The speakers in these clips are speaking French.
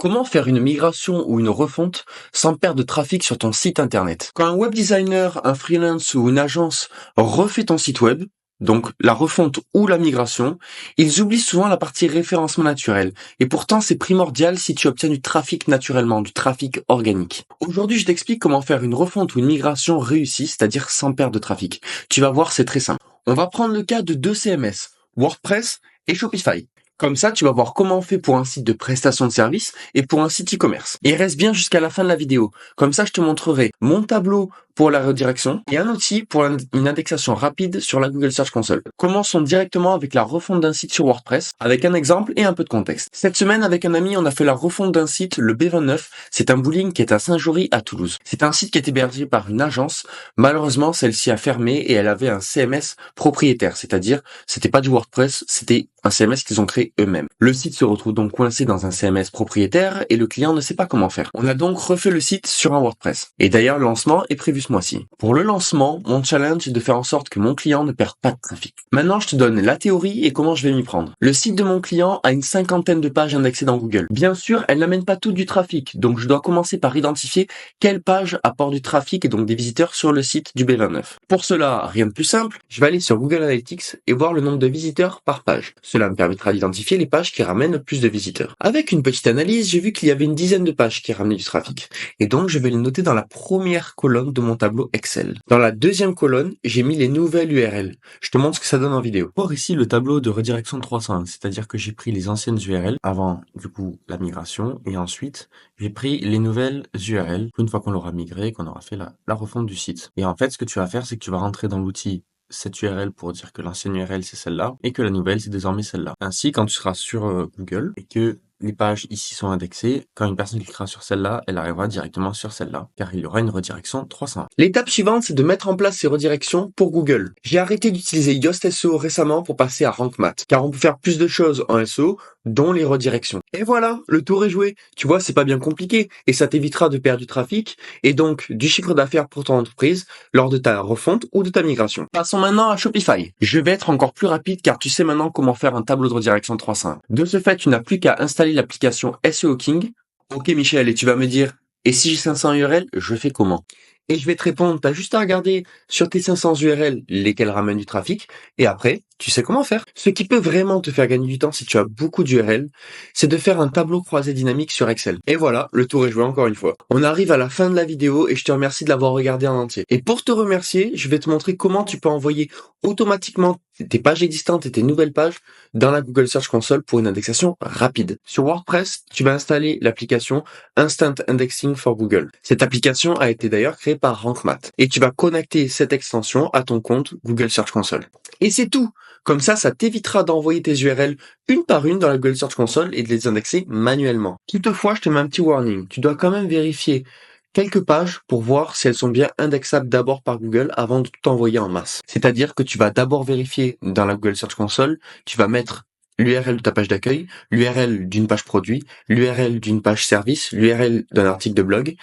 Comment faire une migration ou une refonte sans perdre de trafic sur ton site internet? Quand un web designer, un freelance ou une agence refait ton site web, donc la refonte ou la migration, ils oublient souvent la partie référencement naturel. Et pourtant, c'est primordial si tu obtiens du trafic naturellement, du trafic organique. Aujourd'hui, je t'explique comment faire une refonte ou une migration réussie, c'est-à-dire sans perdre de trafic. Tu vas voir, c'est très simple. On va prendre le cas de deux CMS, WordPress et Shopify. Comme ça, tu vas voir comment on fait pour un site de prestation de service et pour un site e-commerce. Et reste bien jusqu'à la fin de la vidéo. Comme ça, je te montrerai mon tableau pour la redirection et un outil pour une indexation rapide sur la Google Search Console. Commençons directement avec la refonte d'un site sur WordPress avec un exemple et un peu de contexte. Cette semaine, avec un ami, on a fait la refonte d'un site, le B29. C'est un bowling qui est à Saint-Jory à Toulouse. C'est un site qui est hébergé par une agence. Malheureusement, celle-ci a fermé et elle avait un CMS propriétaire, c'est-à-dire c'était pas du WordPress, c'était un CMS qu'ils ont créé eux-mêmes. Le site se retrouve donc coincé dans un CMS propriétaire et le client ne sait pas comment faire. On a donc refait le site sur un WordPress. Et d'ailleurs, le lancement est prévu ce mois-ci. Pour le lancement, mon challenge est de faire en sorte que mon client ne perde pas de trafic. Maintenant, je te donne la théorie et comment je vais m'y prendre. Le site de mon client a une cinquantaine de pages indexées dans Google. Bien sûr, elles n'amènent pas toutes du trafic, donc je dois commencer par identifier quelle page apporte du trafic et donc des visiteurs sur le site du B29. Pour cela, rien de plus simple, je vais aller sur Google Analytics et voir le nombre de visiteurs par page. Cela me permettra d'identifier les pages qui ramènent le plus de visiteurs. Avec une petite analyse, j'ai vu qu'il y avait une dizaine de pages qui ramenaient du trafic. Et donc, je vais les noter dans la première colonne de mon tableau Excel. Dans la deuxième colonne, j'ai mis les nouvelles URL. Je te montre ce que ça donne en vidéo. Pour ici le tableau de redirection 301, c'est-à-dire que j'ai pris les anciennes URL avant, du coup, la migration, et ensuite, j'ai pris les nouvelles URL une fois qu'on l'aura migré, qu'on aura fait la refonte du site. Et en fait, ce que tu vas faire, c'est que tu vas rentrer dans l'outil cette URL pour dire que l'ancienne URL c'est celle-là et que la nouvelle c'est désormais celle-là. Ainsi, quand tu seras sur Google et que les pages ici sont indexées, quand une personne cliquera sur celle-là, elle arrivera directement sur celle-là, car il y aura une redirection 301. L'étape suivante, c'est de mettre en place ces redirections pour Google. J'ai arrêté d'utiliser Yoast SEO récemment pour passer à Rank Math, car on peut faire plus de choses en SEO, dont les redirections. Et voilà, le tour est joué. Tu vois, c'est pas bien compliqué, et ça t'évitera de perdre du trafic, et donc du chiffre d'affaires pour ton entreprise, lors de ta refonte ou de ta migration. Passons maintenant à Shopify. Je vais être encore plus rapide, car tu sais maintenant comment faire un tableau de redirection 301. De ce fait, tu n'as plus qu'à installer l'application SEO King. Ok Michel, et tu vas me dire, et si j'ai 500 URL, je fais comment? Et je vais te répondre, t'as juste à regarder sur tes 500 URL lesquelles ramènent du trafic, et après, tu sais comment faire. Ce qui peut vraiment te faire gagner du temps si tu as beaucoup d'URL, c'est de faire un tableau croisé dynamique sur Excel. Et voilà, le tour est joué encore une fois. On arrive à la fin de la vidéo et je te remercie de l'avoir regardé en entier. Et pour te remercier, je vais te montrer comment tu peux envoyer automatiquement tes pages existantes et tes nouvelles pages dans la Google Search Console pour une indexation rapide. Sur WordPress, tu vas installer l'application Instant Indexing for Google. Cette application a été d'ailleurs créée par Rank Math. Et tu vas connecter cette extension à ton compte Google Search Console. Et c'est tout. Comme ça t'évitera d'envoyer tes URL une par une dans la Google Search Console et de les indexer manuellement. Toutefois, je te mets un petit warning. Tu dois quand même vérifier quelques pages pour voir si elles sont bien indexables d'abord par Google avant de tout envoyer en masse. C'est-à-dire que tu vas d'abord vérifier dans la Google Search Console, tu vas mettre l'URL de ta page d'accueil, l'URL d'une page produit, l'URL d'une page service, l'URL d'un article de blog,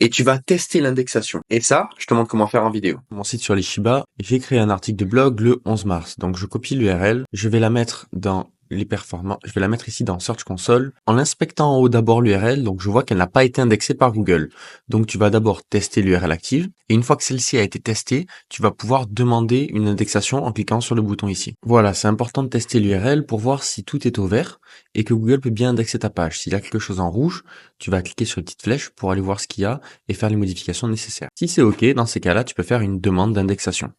et tu vas tester l'indexation. Et ça, je te montre comment faire en vidéo. Mon site sur les Shiba, j'ai créé un article de blog le 11 mars. Donc je copie l'URL, je vais la mettre dans les performances, je vais la mettre ici dans Search Console. En inspectant en haut d'abord l'URL, donc je vois qu'elle n'a pas été indexée par Google. Donc tu vas d'abord tester l'URL active, et une fois que celle-ci a été testée, tu vas pouvoir demander une indexation en cliquant sur le bouton ici. Voilà, c'est important de tester l'URL pour voir si tout est au vert et que Google peut bien indexer ta page. S'il y a quelque chose en rouge, tu vas cliquer sur une petite flèche pour aller voir ce qu'il y a et faire les modifications nécessaires. Si c'est OK, dans ces cas-là, tu peux faire une demande d'indexation.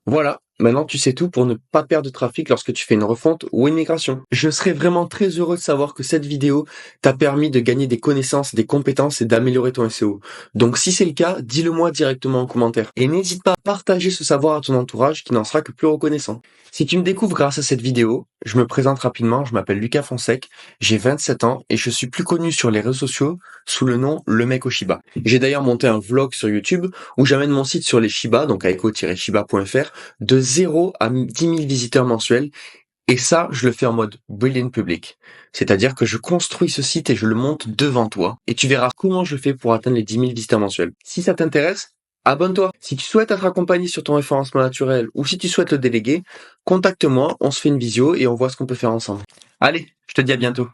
Voilà, maintenant tu sais tout pour ne pas perdre de trafic lorsque tu fais une refonte ou une migration. Je serais vraiment très heureux de savoir que cette vidéo t'a permis de gagner des connaissances, des compétences et d'améliorer ton SEO. Donc si c'est le cas, dis-le moi directement en commentaire. Et n'hésite pas à partager ce savoir à ton entourage qui n'en sera que plus reconnaissant. Si tu me découvres grâce à cette vidéo, je me présente rapidement, je m'appelle Lucas Fonsec, j'ai 27 ans et je suis plus connu sur les réseaux sociaux sous le nom Le Mec au Shiba. J'ai d'ailleurs monté un vlog sur YouTube où j'amène mon site sur les Shiba, donc à eco-shiba.fr, de 0 à 10 000 visiteurs mensuels. Et ça, je le fais en mode Brilliant Public. C'est-à-dire que je construis ce site et je le monte devant toi. Et tu verras comment je fais pour atteindre les 10 000 visiteurs mensuels. Si ça t'intéresse, abonne-toi. Si tu souhaites être accompagné sur ton référencement naturel ou si tu souhaites le déléguer, contacte-moi, on se fait une visio et on voit ce qu'on peut faire ensemble. Allez, je te dis à bientôt.